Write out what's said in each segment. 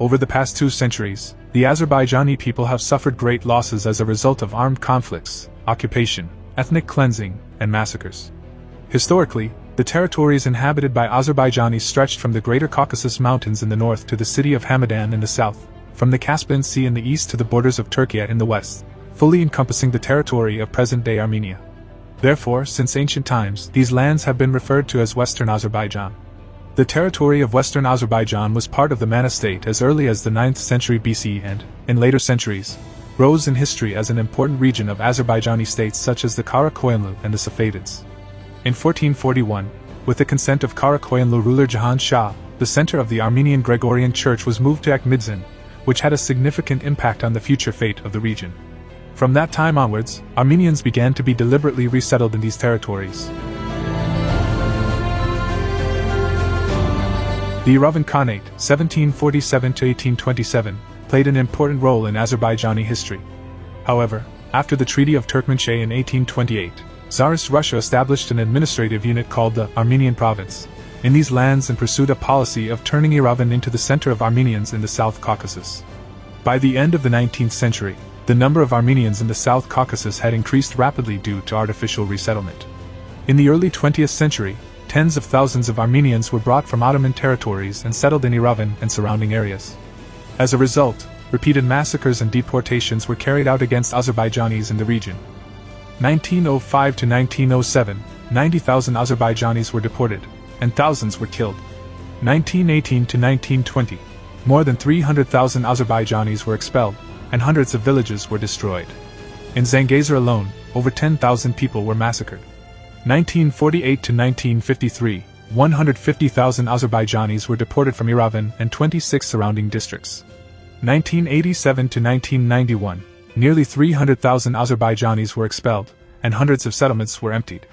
Over the past 2 centuries, the Azerbaijani people have suffered great losses as a result of armed conflicts, occupation, ethnic cleansing, and massacres. Historically, the territories inhabited by Azerbaijanis stretched from the Greater Caucasus Mountains in the north to the city of Hamadan in the south, from the Caspian Sea in the east to the borders of Turkey in the west, fully encompassing the territory of present-day Armenia. Therefore, since ancient times, these lands have been referred to as Western Azerbaijan. The territory of Western Azerbaijan was part of the Mana state as early as the 9th century BC and, in later centuries, rose in history as an important region of Azerbaijani states such as the Kara-Koyunlu and the Safavids. In 1441, with the consent of Kara-Koyunlu ruler Jahan Shah, the center of the Armenian Gregorian Church was moved to Akhmidzin, which had a significant impact on the future fate of the region. From that time onwards, Armenians began to be deliberately resettled in these territories. The Yerevan Khanate, 1747–1827, played an important role in Azerbaijani history. However, after the Treaty of Turkmenchay in 1828, Tsarist Russia established an administrative unit called the Armenian Province in these lands and pursued a policy of turning Yerevan into the center of Armenians in the South Caucasus. By the end of the 19th century, the number of Armenians in the South Caucasus had increased rapidly due to artificial resettlement. In the early 20th century, tens of thousands of Armenians were brought from Ottoman territories and settled in Yerevan and surrounding areas. As a result, repeated massacres and deportations were carried out against Azerbaijanis in the region. 1905 to 1907, 90,000 Azerbaijanis were deported, and thousands were killed. 1918 to 1920, more than 300,000 Azerbaijanis were expelled, and hundreds of villages were destroyed. In Zangezur alone, over 10,000 people were massacred. 1948 to 1953, 150,000 Azerbaijanis were deported from Yerevan and 26 surrounding districts. 1987 to 1991, nearly 300,000 Azerbaijanis were expelled, and hundreds of settlements were emptied.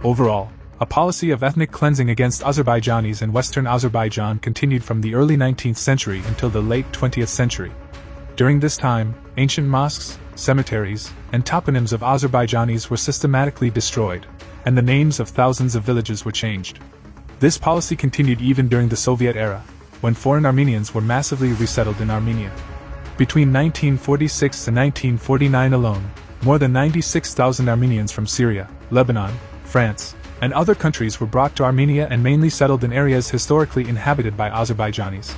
Overall, a policy of ethnic cleansing against Azerbaijanis in Western Azerbaijan continued from the early 19th century until the late 20th century. During this time, ancient mosques, cemeteries, and toponyms of Azerbaijanis were systematically destroyed, and the names of thousands of villages were changed. This policy continued even during the Soviet era, when foreign Armenians were massively resettled in Armenia. Between 1946 and 1949 alone, more than 96,000 Armenians from Syria, Lebanon, France, and other countries were brought to Armenia and mainly settled in areas historically inhabited by Azerbaijanis.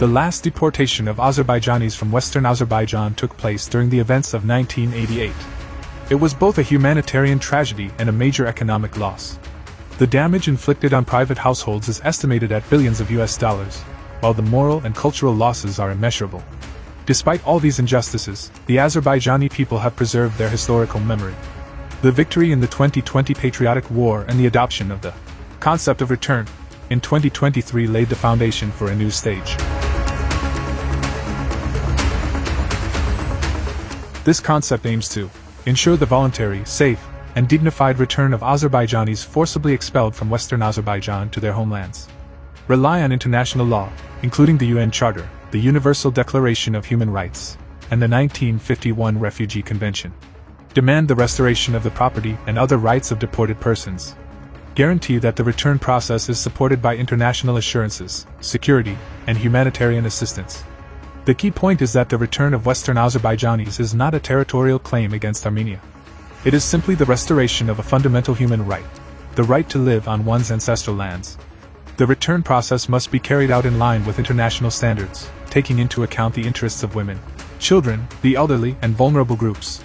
The last deportation of Azerbaijanis from Western Azerbaijan took place during the events of 1988. It was both a humanitarian tragedy and a major economic loss. The damage inflicted on private households is estimated at billions of US dollars, while the moral and cultural losses are immeasurable. Despite all these injustices, the Azerbaijani people have preserved their historical memory. The victory in the 2020 Patriotic War and the adoption of the concept of return in 2023 laid the foundation for a new stage. This concept aims to ensure the voluntary, safe, and dignified return of Azerbaijanis forcibly expelled from Western Azerbaijan to their homelands. Rely on international law, including the UN Charter, the Universal Declaration of Human Rights, and the 1951 Refugee Convention. Demand the restoration of the property and other rights of deported persons. Guarantee that the return process is supported by international assurances, security, and humanitarian assistance. The key point is that the return of Western Azerbaijanis is not a territorial claim against Armenia. It is simply the restoration of a fundamental human right, the right to live on one's ancestral lands. The return process must be carried out in line with international standards, taking into account the interests of women, children, the elderly, and vulnerable groups.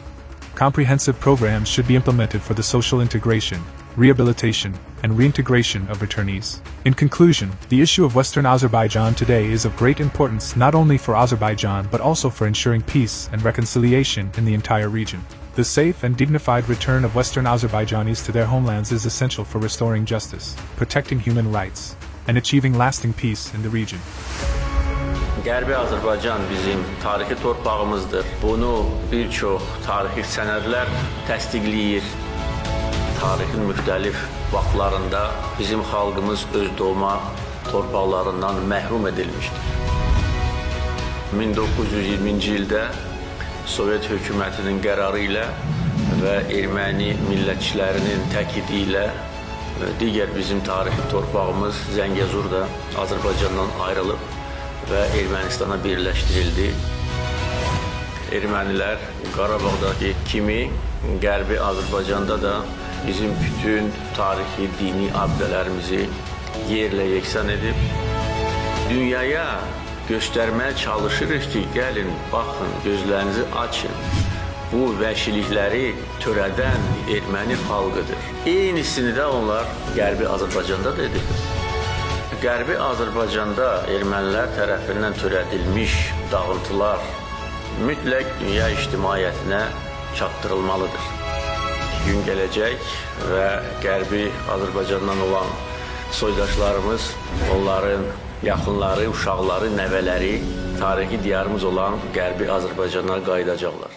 Comprehensive programs should be implemented for the social integration, rehabilitation, and reintegration of returnees. In conclusion, the issue of Western Azerbaijan today is of great importance not only for Azerbaijan but also for ensuring peace and reconciliation in the entire region. The safe and dignified return of Western Azerbaijanis to their homelands is essential for restoring justice, protecting human rights, and achieving lasting peace in the region. Qərbi Azərbaycan bizim tarixi torpağımızdır. Bunu bir çox tarixi sənədlər təsdiqləyir. tarixin müxtəlif vaxtlarında bizim xalqımız öz doğma torpaqlarından məhrum edilmişdir. 1920-ci ildə Sovet hökumətinin qərarı ilə və erməni millətçilərinin təkidi ilə digər bizim tarixi torpağımız Zəngəzur da Azərbaycandan ayrılıb və Ermənistana birləşdirildi. Ermənilər Qarabağdakı kimi Qərbi Azərbaycanda da bizim bütün tarixi, dini abidələrimizi yerlə yeksan edib. Dünyaya göstərməyə çalışırıq ki, gəlin, baxın, gözlərinizi açın. Bu vəhşilikləri törədən erməni xalqıdır. Eynisini də onlar Qərbi Azərbaycanda da edir. Qərbi Azərbaycanda ermənilər tərəfindən törədilmiş dağıntılar mütləq dünya ictimaiyyətinə çatdırılmalıdır. Gün gələcək və Qərbi Azərbaycandan olan soydaşlarımız, onların yaxınları, uşaqları, nəvələri tarixi diyarımız olan Qərbi Azərbaycana qayıdacaqlar.